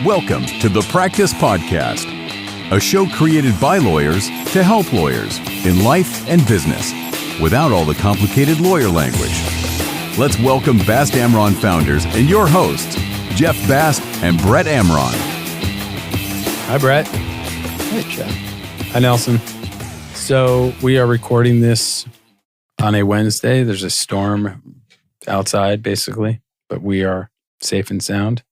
Welcome to the Practice Podcast, a show created by lawyers to help lawyers in life and business without all the complicated lawyer language. Let's welcome Bast Amron founders and your hosts, Jeff Bast and Brett Amron. Hi, Brett. Hey, Jeff. Hi, Nelson. So we are recording this on a Wednesday. There's a storm outside, basically, but we are safe and sound.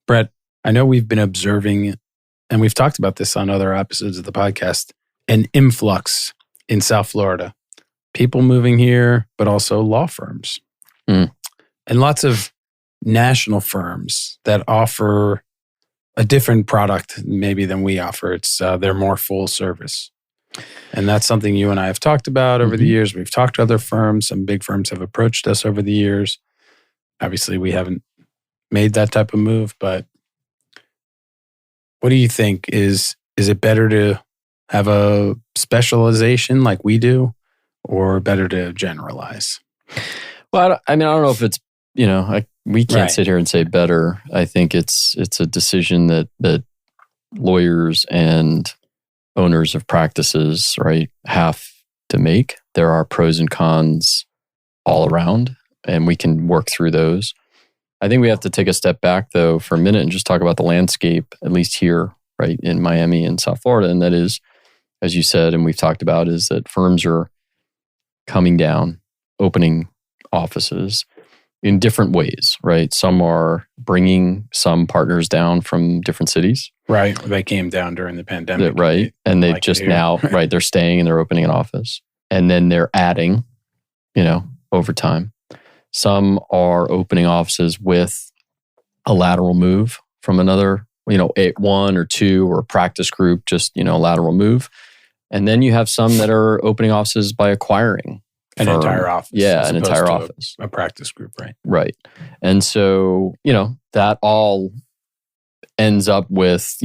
Brett, I know we've been observing, and we've talked about this on other episodes of the podcast, an influx in South Florida. People moving here, but also law firms. And lots of national firms that offer a different product maybe than we offer. It's they're more full service. And that's something you and I have talked about over the years. We've talked to other firms. Some big firms have approached us over the years. Obviously, we haven't made that type of move, but what do you think? Is it better to have a specialization like we do, or better to generalize? Well, I don't know if it's, we can't sit here and say better. I think it's a decision that lawyers and owners of practices, right, have to make. There are pros and cons all around, and we can work through those. I think we have to take a step back, though, for a minute and just talk about the landscape, at least here, right, in Miami and South Florida. And that is, as you said, and we've talked about, is that firms are coming down, opening offices in different ways, right? Some are bringing some partners down from different cities. Right. They came down during the pandemic. Right. And they've just now, right, they're staying and they're opening an office. And then they're adding, over time. Some are opening offices with a lateral move from another, one or two or a practice group, just, a lateral move. And then you have some that are opening offices by acquiring an entire office. Yeah, an entire office. A practice group, right? Right. And so, that all ends up with,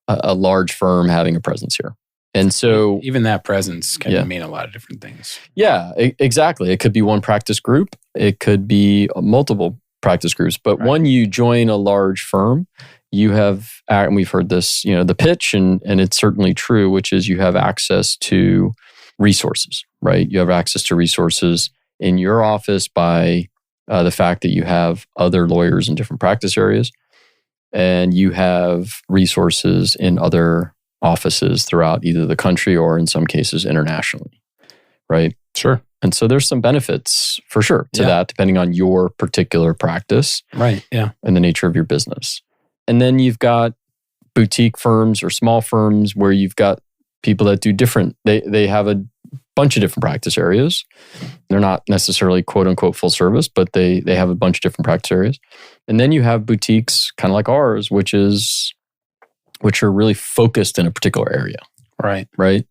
a large firm having a presence here. And so even that presence can mean a lot of different things. Yeah, exactly. It could be one practice group. It could be multiple practice groups. But when you join a large firm, you have, and we've heard this, the pitch, and it's certainly true, which is you have access to resources, right? You have access to resources in your office by the fact that you have other lawyers in different practice areas, and you have resources in other offices throughout either the country or in some cases internationally, right? Sure. And so there's some benefits for sure to that, depending on your particular practice, right? Yeah, and the nature of your business. And then you've got boutique firms or small firms where you've got people that do different. They have a bunch of different practice areas. They're not necessarily quote unquote full service, but they have a bunch of different practice areas. And then you have boutiques, kind of like ours, which are really focused in a particular area. Right. Right.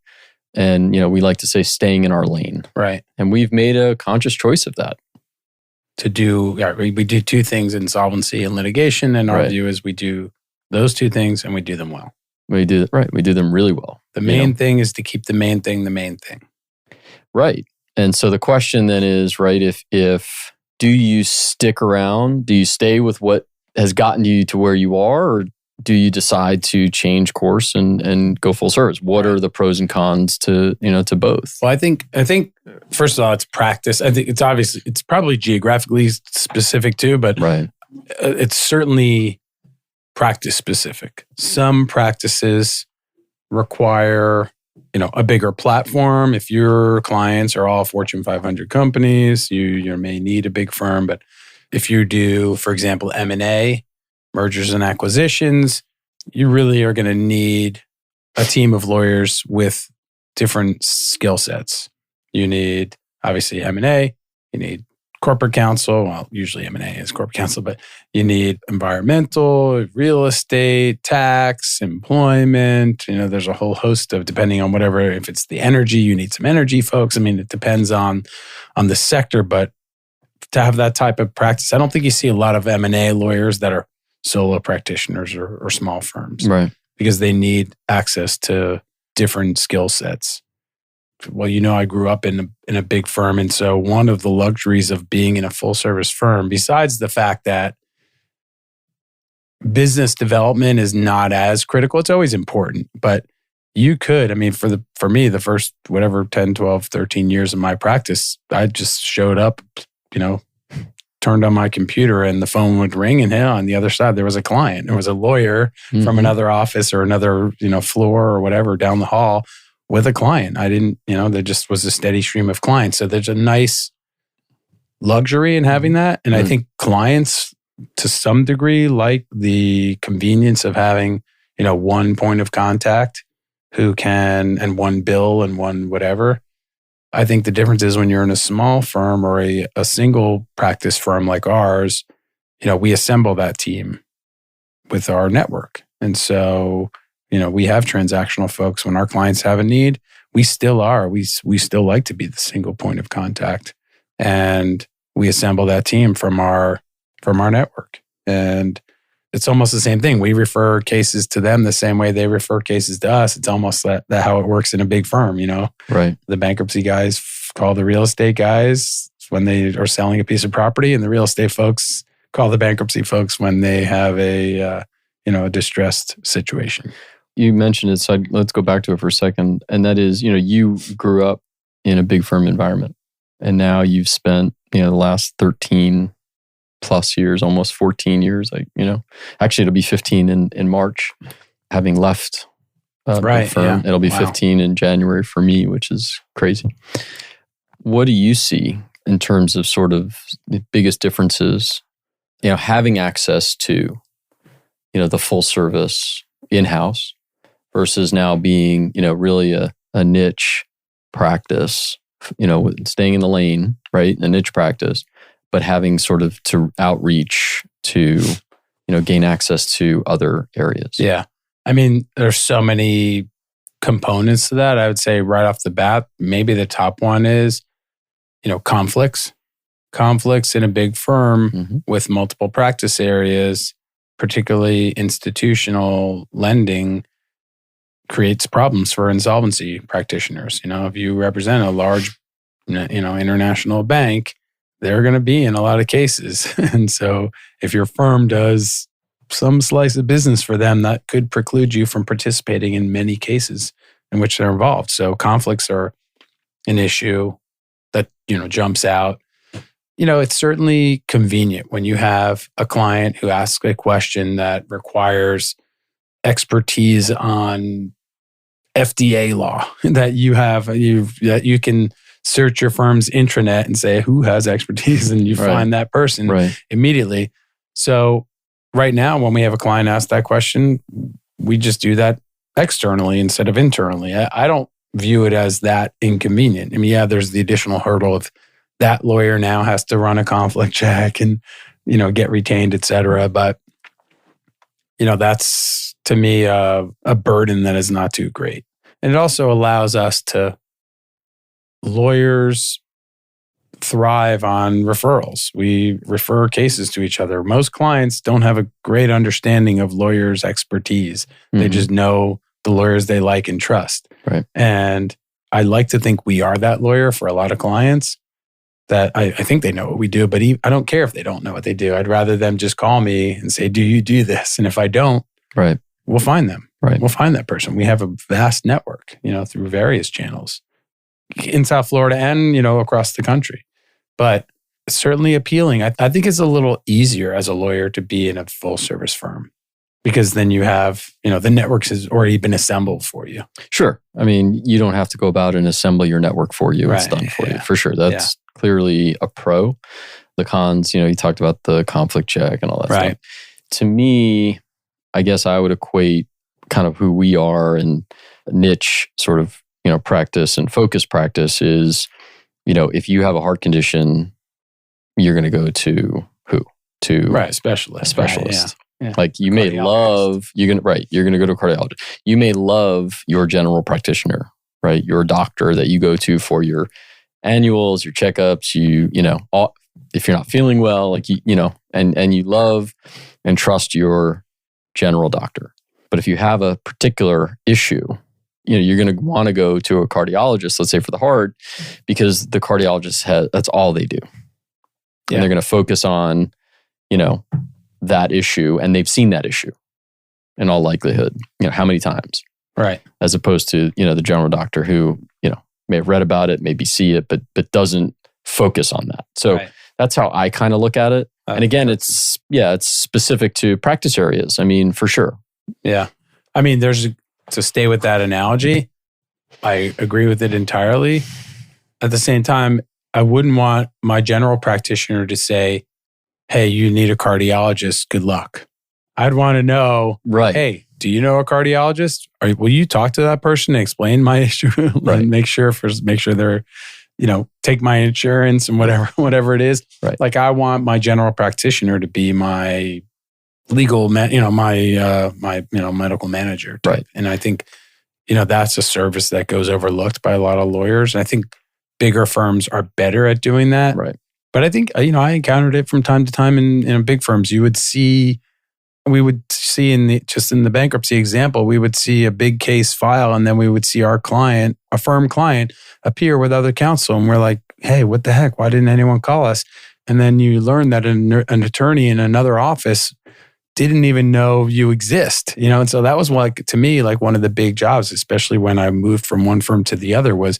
And, we like to say staying in our lane. Right. And we've made a conscious choice of that. We do two things: insolvency and litigation. And our view is we do those two things and we do them well. We do them really well. The main thing is to keep the main thing the main thing. Right. And so the question then is, right, if do you stick around? Do you stay with what has gotten you to where you are, or do you decide to change course and go full service? What are the pros and cons to both? Well, I think first of all, it's practice. I think it's probably geographically specific too, but it's certainly practice specific. Some practices require, a bigger platform. If your clients are all Fortune 500 companies, you may need a big firm. But if you do, for example, M&A, mergers and acquisitions, you really are going to need a team of lawyers with different skill sets. You need, obviously, M&A. You need corporate counsel. Well, usually M&A is corporate counsel, but you need environmental, real estate, tax, employment. There's a whole host of, depending on whatever, if it's the energy, you need some energy folks. I mean, it depends on the sector, but to have that type of practice, I don't think you see a lot of M&A lawyers that are solo practitioners or small firms, right? Because they need access to different skill sets. Well, I grew up in a big firm, and so one of the luxuries of being in a full service firm, besides the fact that business development is not as critical. It's always important, but you could, I mean, for me, the first, 10, 12, 13 years of my practice, I just showed up, turned on my computer and the phone would ring, and on the other side, there was a client. There was a lawyer from another office or another, floor or whatever down the hall with a client. I didn't, there just was a steady stream of clients. So there's a nice luxury in having that. And I think clients to some degree like the convenience of having, one point of contact who can, and one bill and one whatever. I think the difference is when you're in a small firm or a single practice firm like ours, we assemble that team with our network. And so, we have transactional folks. When our clients have a need, we still are. We still like to be the single point of contact. And we assemble that team from our network. And it's almost the same thing. We refer cases to them the same way they refer cases to us. It's almost that how it works in a big firm, Right. The bankruptcy guys call the real estate guys when they are selling a piece of property, and the real estate folks call the bankruptcy folks when they have a distressed situation. You mentioned it, so let's go back to it for a second. And that is, you grew up in a big firm environment, and now you've spent, the last 13 plus years, almost 14 years, actually it'll be 15 in March, having left the firm. Yeah. It'll be 15 in January for me, which is crazy. What do you see in terms of sort of the biggest differences, having access to, the full service in-house versus now being, really a niche practice, staying in the lane, right? A niche practice, but having sort of to outreach to, gain access to other areas. Yeah. I mean, there's so many components to that. I would say right off the bat, maybe the top one is, conflicts. Conflicts in a big firm with multiple practice areas, particularly institutional lending, creates problems for insolvency practitioners. If you represent a large, international bank, they're going to be in a lot of cases. And so if your firm does some slice of business for them, that could preclude you from participating in many cases in which they're involved. So conflicts are an issue that, jumps out. It's certainly convenient when you have a client who asks a question that requires expertise on FDA law that that you can search your firm's intranet and say, who has expertise? And you find that person immediately. So right now, when we have a client ask that question, we just do that externally instead of internally. I don't view it as that inconvenient. I mean, yeah, there's the additional hurdle of that lawyer now has to run a conflict check and, get retained, et cetera. But, that's to me a burden that is not too great. And it also allows us lawyers thrive on referrals. We refer cases to each other. Most clients don't have a great understanding of lawyers' expertise. They just know the lawyers they like and trust. Right. And I like to think we are that lawyer for a lot of clients, that I think they know what we do, but I don't care if they don't know what they do. I'd rather them just call me and say, do you do this? And if I don't, we'll find them. Right. We'll find that person. We have a vast network, through various channels in South Florida and, across the country. But it's certainly appealing. I think it's a little easier as a lawyer to be in a full service firm because then you have, the network has already been assembled for you. Sure. I mean, you don't have to go about and assemble your network for you. It's done for you, for sure. That's clearly a pro. The cons, you talked about the conflict check and all that stuff. To me, I guess I would equate kind of who we are and niche sort of, practice and focus practice is, if you have a heart condition, you're going to go to who? To a specialist. Yeah. Like you may love, you're going to go to a cardiologist. You may love your general practitioner, right? Your doctor that you go to for your annuals, your checkups, if you're not feeling well, like, and you love and trust your general doctor. But if you have a particular issue, you're going to want to go to a cardiologist, let's say for the heart, because the cardiologist that's all they do. And they're going to focus on, that issue and they've seen that issue in all likelihood, how many times? Right. As opposed to, the general doctor who, may have read about it, maybe see it, but doesn't focus on that. So that's how I kind of look at it. And again, it's specific to practice areas. I mean, for sure. Yeah. I mean, to stay with that analogy, I agree with it entirely. At the same time, I wouldn't want my general practitioner to say, hey, you need a cardiologist, good luck. I'd want to know, hey, do you know a cardiologist? Will you talk to that person and explain my issue and make sure they're, take my insurance and whatever it is. Right. Like I want my general practitioner to be my legal, my medical manager. Right. And I think, that's a service that goes overlooked by a lot of lawyers. And I think bigger firms are better at doing that. Right. But I think, I encountered it from time to time in big firms. We would see in the bankruptcy example, we would see a big case file and then we would see our client, a firm client, appear with other counsel. And we're like, hey, what the heck? Why didn't anyone call us? And then you learn that an attorney in another office didn't even know you exist, And so that was to me, one of the big jobs, especially when I moved from one firm to the other, was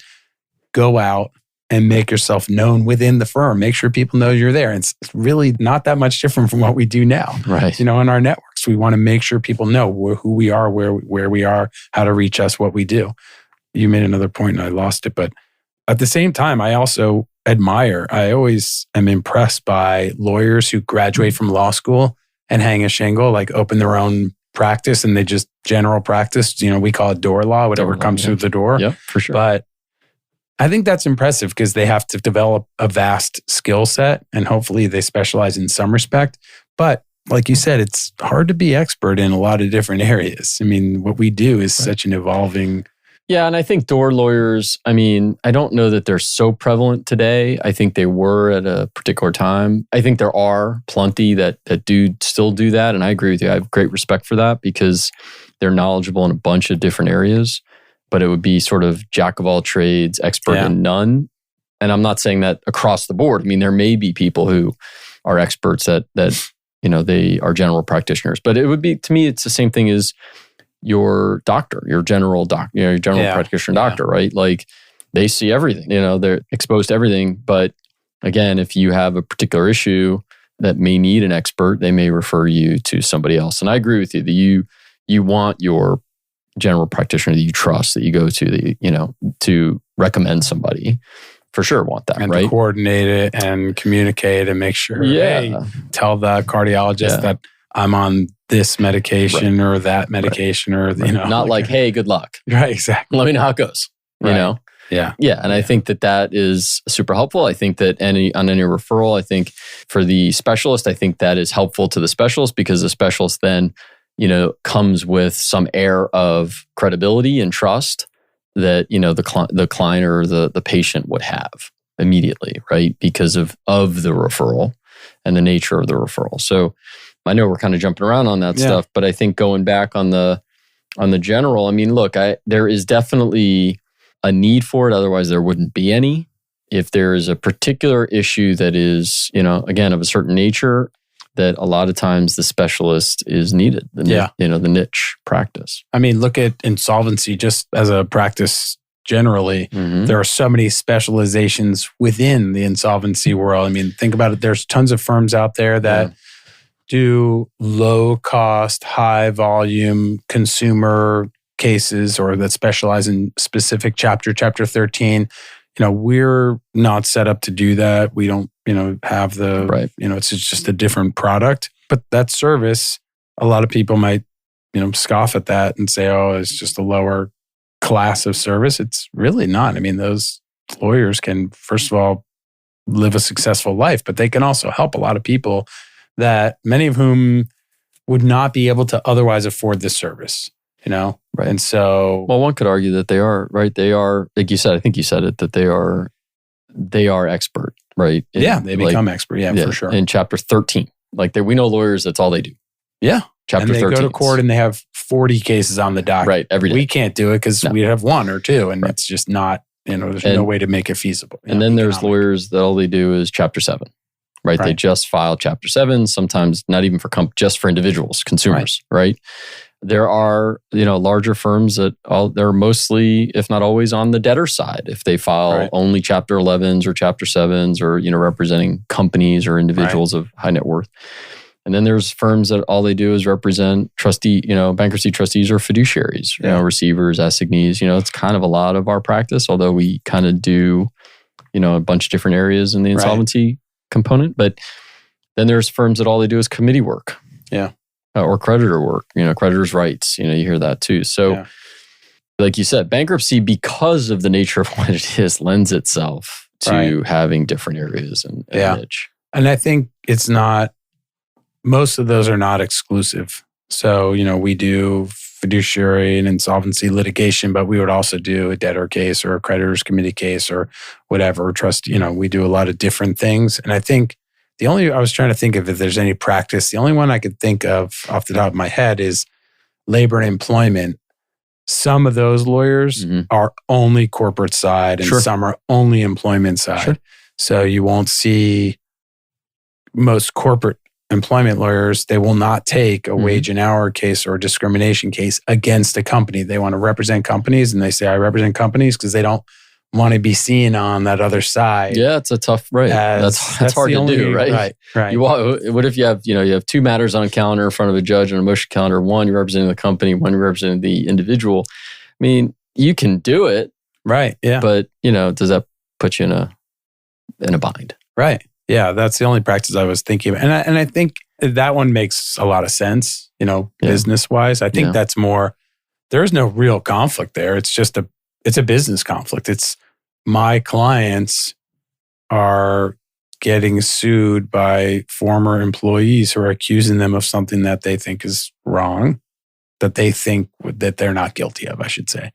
go out and make yourself known within the firm. Make sure people know you're there. And it's really not that much different from what we do now. Right. In our networks, we want to make sure people know who we are, where we are, how to reach us, what we do. You made another point and I lost it. But at the same time, I also I always am impressed by lawyers who graduate from law school and hang a shingle, open their own practice and they just general practice. We call it door law, whatever comes through the door. Yeah, for sure. But I think that's impressive because they have to develop a vast skill set and hopefully they specialize in some respect. But like you said, it's hard to be expert in a lot of different areas. I mean, what we do is such an evolving. Yeah. And I think door lawyers, I don't know that they're so prevalent today. I think they were at a particular time. I think there are plenty that do still do that. And I agree with you. I have great respect for that because they're knowledgeable in a bunch of different areas. But it would be sort of jack of all trades, expert in none. And I'm not saying that across the board. There may be people who are experts that they are general practitioners. But it would be, to me, it's the same thing as your doctor, your general practitioner doctor, right? Like they see everything, they're exposed to everything. But again, if you have a particular issue that may need an expert, they may refer you to somebody else. And I agree with you that you want your general practitioner that you trust, that you go to, to recommend somebody. For sure want that, and right? To coordinate it and communicate and make sure, hey, tell the cardiologist that I'm on this medication or that medication or, Not like, hey, good luck. Right, exactly. Let me know how it goes, Yeah. Yeah. And I think that is super helpful. I think that on any referral, I think for the specialist, I think that is helpful to the specialist because the specialist then comes with some air of credibility and trust that, the client or the patient would have immediately, right? Because of the referral and the nature of the referral. So I know we're kind of jumping around on that stuff, but I think going back on the general, look, there is definitely a need for it. Otherwise there wouldn't be any. If there is a particular issue that is, again, of a certain nature, that a lot of times the specialist is needed, the niche practice. Look at insolvency just as a practice generally. Mm-hmm. There are so many specializations within the insolvency world. Think about it. There's tons of firms out there that do low cost, high volume consumer cases or that specialize in specific chapter 13. We're not set up to do that. We don't, have the, it's just a different product. But that service, a lot of people might, scoff at that and say, oh, it's just a lower class of service. It's really not. Those lawyers can, first of all, live a successful life, but they can also help a lot of people that many of whom would not be able to otherwise afford this service. Right. And so, well, one could argue that they are, right? They are, like you said, I think you said it, that they are expert, right? They become expert. Yeah, for sure. In chapter 13, we know lawyers, that's all they do. Yeah. Chapter 13. And they go to court and they have 40 cases on the docket. Right, every day. We can't do it because we have one or two and it's just not, there's no way to make it feasible. And then there's lawyers that all they do is chapter 7. right? They just file Chapter 7, sometimes not even for just for individuals, consumers, right? There are, larger firms that they're mostly, if not always, on the debtor side. If they file only Chapter 11s or Chapter 7s or, representing companies or individuals of high net worth. And then there's firms that all they do is represent bankruptcy trustees or fiduciaries, receivers, assignees. It's kind of a lot of our practice, although we kind of do, a bunch of different areas in the insolvency component. But then there's firms that all they do is committee work. Yeah. Or creditor work, creditors' rights, you hear that too. So, like you said, bankruptcy, because of the nature of what it is, lends itself to having different areas and niche. And I think most of those are not exclusive. So, we do fiduciary and insolvency litigation, but we would also do a debtor case or a creditors committee case or whatever, trust, we do a lot of different things. And I think I was trying to think of if there's any practice. The only one I could think of off the top of my head is labor and employment. Some of those lawyers are only corporate side and some are only employment side. Sure. So you won't see most corporate employment lawyers, they will not take a wage and hour case or a discrimination case against a company. They want to represent companies, and they say, I represent companies because they don't want to be seen on that other side. Yeah, it's a tough, that's hard to do, right? Right. What if you have two matters on a calendar in front of a judge on a motion calendar? One, you're representing the company. One, you're representing the individual. I mean, you can do it. Right, yeah. But, does that put you in a bind? Right. Yeah, that's the only practice I was thinking of. And I think that one makes a lot of sense, business-wise. I think that's more, there's no real conflict there. It's just it's a business conflict. It's my clients are getting sued by former employees who are accusing them of something that they think is wrong, that they think that they're not guilty of, I should say.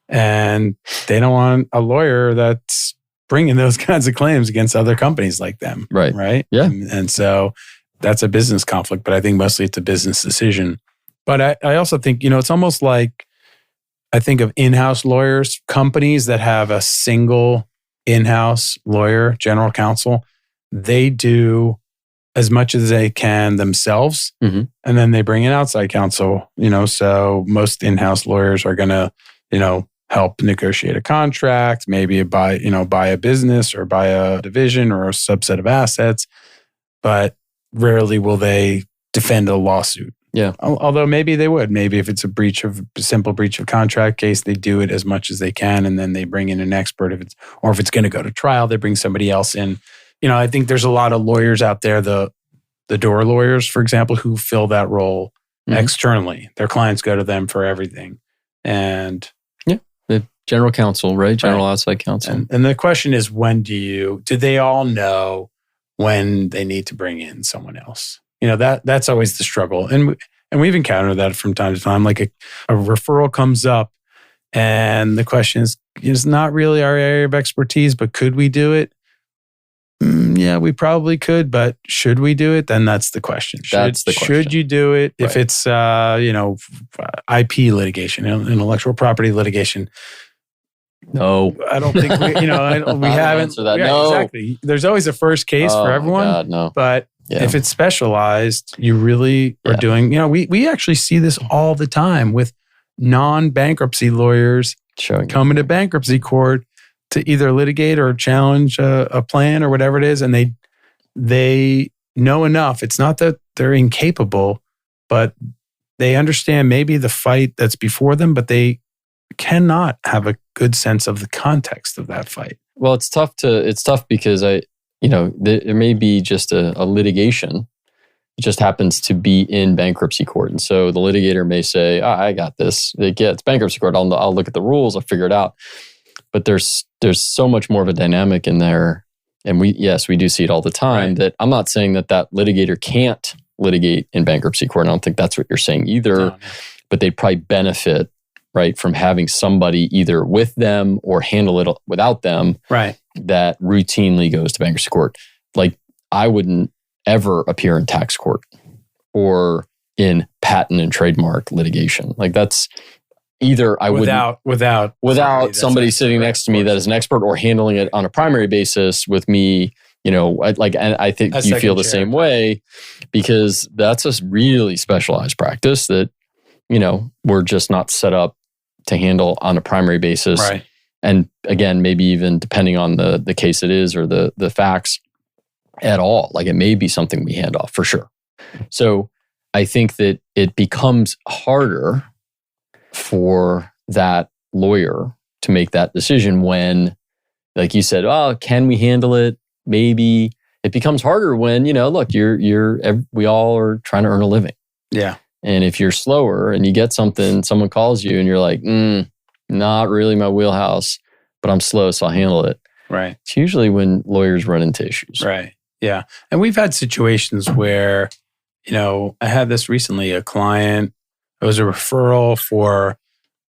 And they don't want a lawyer that's bringing those kinds of claims against other companies like them. Right. Right? Yeah. And so that's a business conflict, but I think mostly it's a business decision. But I also think, it's almost like, I think of in-house lawyers, companies that have a single in-house lawyer, general counsel, they do as much as they can themselves. And then they bring in outside counsel, so most in-house lawyers are going to, help negotiate a contract, maybe buy a business or buy a division or a subset of assets, but rarely will they defend a lawsuit. Yeah. Although maybe they would. Maybe if it's a simple breach of contract case, they do it as much as they can, and then they bring in an expert. If it's going to go to trial, they bring somebody else in. I think there's a lot of lawyers out there, the door lawyers, for example, who fill that role externally. Their clients go to them for everything. And the general counsel, right? General outside counsel. And the question is, do they all know when they need to bring in someone else? That's always the struggle. And we've encountered that from time to time. Like a referral comes up and the question is, it's not really our area of expertise, but could we do it? Yeah, we probably could, but should we do it? Then that's the question. Should you do it? Right. If it's, IP litigation, intellectual property litigation. No, I don't think we haven't. Answer that. Yeah, no, exactly. There's always a first case for everyone. God, no. But if it's specialized, you really are doing, we actually see this all the time with non-bankruptcy lawyers coming to bankruptcy court to either litigate or challenge a plan or whatever it is. And they know enough. It's not that they're incapable, but they understand maybe the fight that's before them, but they cannot have a good sense of the context of that fight. Well, it's tough because there may be just a litigation. It just happens to be in bankruptcy court. And so the litigator may say, I got this. It's bankruptcy court. I'll look at the rules. I'll figure it out. But there's so much more of a dynamic in there. And we do see it all the time, that I'm not saying that litigator can't litigate in bankruptcy court. I don't think that's what you're saying either. No. But they probably benefit, right, from having somebody either with them or handle it without them, right, that routinely goes to bankruptcy court. Like, I wouldn't ever appear in tax court or in patent and trademark litigation. Like, that's either I wouldn't without somebody sitting next to me that is an expert, or handling it on a primary basis with me And I think you feel the same way, because that's a really specialized practice that, we're just not set up to handle on a primary basis. Right. And again, maybe even depending on the case it is or the facts at all, like it may be something we hand off for sure. So I think that it becomes harder for that lawyer to make that decision when, like you said, oh, can we handle it? Maybe. It becomes harder when, look, we all are trying to earn a living. Yeah. And if you're slower and you get something, someone calls you and you're like, not really my wheelhouse, but I'm slow, so I'll handle it. Right. It's usually when lawyers run into issues. Right. Yeah. And we've had situations where, I had this recently, a client, it was a referral for,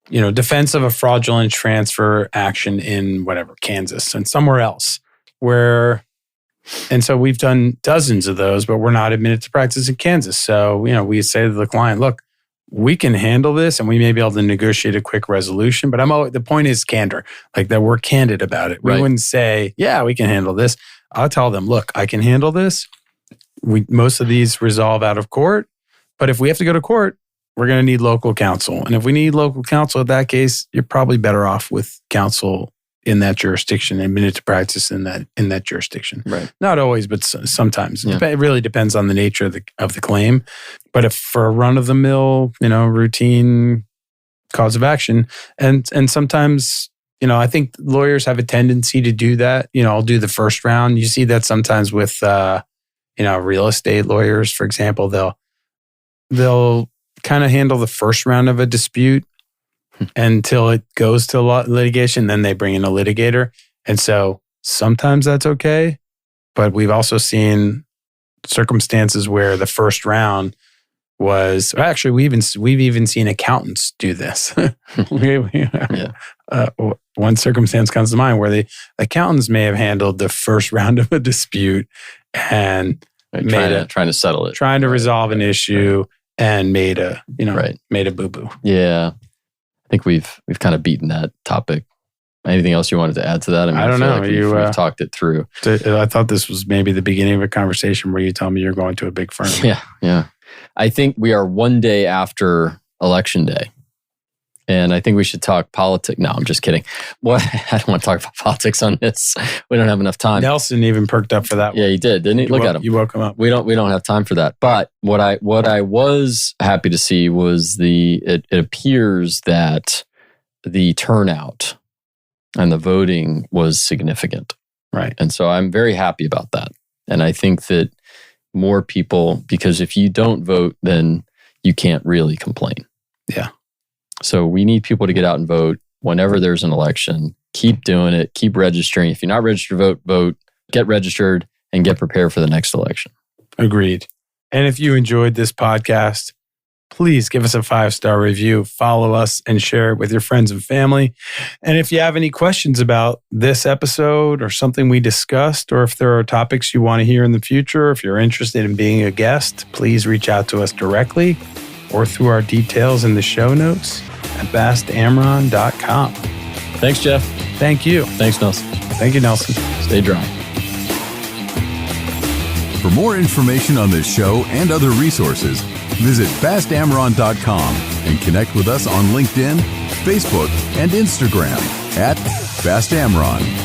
defense of a fraudulent transfer action in whatever, Kansas and somewhere else and so we've done dozens of those, but we're not admitted to practice in Kansas. So, we say to the client, look, we can handle this and we may be able to negotiate a quick resolution, but the point is candor, like that we're candid about it. We wouldn't say, yeah, we can handle this. I'll tell them, look, I can handle this. Most of these resolve out of court, but if we have to go to court, we're going to need local counsel. And if we need local counsel, in that case, you're probably better off with counsel in that jurisdiction, admitted to practice in that jurisdiction. Right. Not always, but sometimes. Yeah. It really depends on the nature of the claim. But if for a run-of-the-mill, routine cause of action, and sometimes, I think lawyers have a tendency to do that. I'll do the first round. You see that sometimes with, real estate lawyers, for example, they'll kind of handle the first round of a dispute until it goes to litigation. Then they bring in a litigator. And so sometimes that's okay. But we've also seen circumstances where the first round was actually, we've even seen accountants do this. One circumstance comes to mind where the accountants may have handled the first round of a dispute and trying to settle it, trying to resolve an issue, and made a boo-boo. Yeah. I think we've kind of beaten that topic. Anything else you wanted to add to that? I don't know. Like we've talked it through. I thought this was maybe the beginning of a conversation where you tell me you're going to a big firm. Yeah. I think we are one day after Election Day. And I think we should talk politics. No, I'm just kidding. I don't want to talk about politics on this. We don't have enough time. Nelson even perked up for that. Yeah, he did, didn't he? Look at him. You woke him up. We don't have time for that. But what I was happy to see was it appears that the turnout and the voting was significant. Right. And so I'm very happy about that. And I think that more people, because if you don't vote, then you can't really complain. Yeah. So we need people to get out and vote whenever there's an election. Keep doing it. Keep registering. If you're not registered to vote, get registered and get prepared for the next election. Agreed. And if you enjoyed this podcast, please give us a 5-star review, follow us, and share it with your friends and family. And if you have any questions about this episode or something we discussed, or if there are topics you want to hear in the future, if you're interested in being a guest, please reach out to us directly or through our details in the show notes at bastamron.com. Thanks, Jeff. Thank you. Thanks, Nelson. Thank you, Nelson. Stay dry. For more information on this show and other resources, visit bastamron.com and connect with us on LinkedIn, Facebook, and Instagram at bastamron.